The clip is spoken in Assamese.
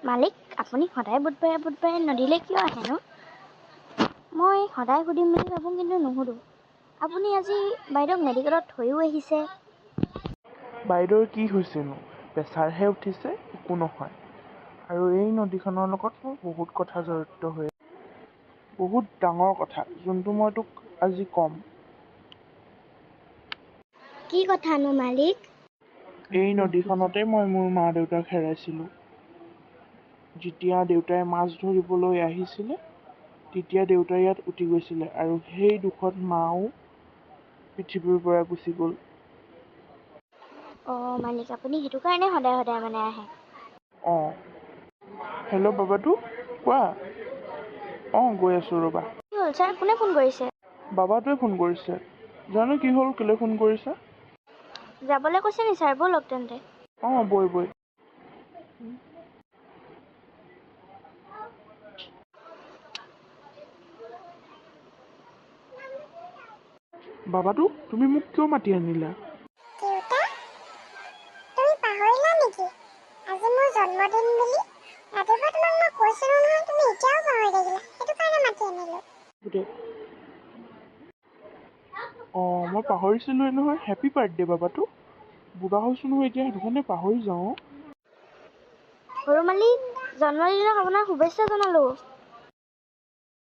মালিক, আপুনি সদায় বুধবাৰে নদীলৈ কিয় আহেনো? মই সদায় সুধিম বুলি ভাবোঁ, কিন্তু নুসুধোঁ। আপুনি আজি বাইদেউক মেডিকেলত থৈও আহিছে। বাইদেউৰ কি হৈছেনো? প্ৰেছাৰহে উঠিছে, একো নহয়। আৰু এই নদীখনৰ লগত মোৰ বহুত কথা জড়িত হৈ আছে। বহুত ডাঙৰ কথা, যোনটো মই তোক আজি ক'ম। কি কথানো মালিক? এই নদীখনতে মই মোৰ মা দেউতাক হেৰাইছিলোঁ। যেতিয়া দেউতাই মাছ ধৰিবলৈ আহিছিলে, তেতিয়া দেউতাই ইয়াত উটি গৈছিলে আৰু সেই দুখত মাও পৃথিৱীৰ পৰা গুচি গ'ল। মালিক, আপুনি সেইটো কাৰণে সদায় আহে। হেল্ল' বাবাটো, কোৱা। গৈ আছোঁ ৰ'বা। কি হ'ল ছাৰ, কোনে ফোন কৰিছে? বাবাটোৱে ফোন কৰিছে। জানো কি হ'ল, কেলৈ ফোন কৰিছে? যাবলৈ কৈছে নি ছাৰ? ব'লক তেন্তে। বৈ। বাবাটো, তুমি মোক কিয় মাতি আনিলা? দেউতা, তুমি পাহৰিলা নেকি? আজি মোৰ জন্মদিন বুলি। ৰাতিপুৱা তোমাক মই কৈছিলোঁ নহয়, তুমি এতিয়াও পাহৰি থাকিলা। সেইটো কাৰণে মাতি আনিলোঁ। মই পাহৰিছিলোঁৱে নহয়। হেপী বাৰ্থডে বাবাটো। বুঢ়া হৈছোঁ নহয় এতিয়া, সেইটো কাৰণে পাহৰি যাওঁ। সৰু মালিক, জন্মদিনত আপোনাক শুভেচ্ছা জনালোঁ।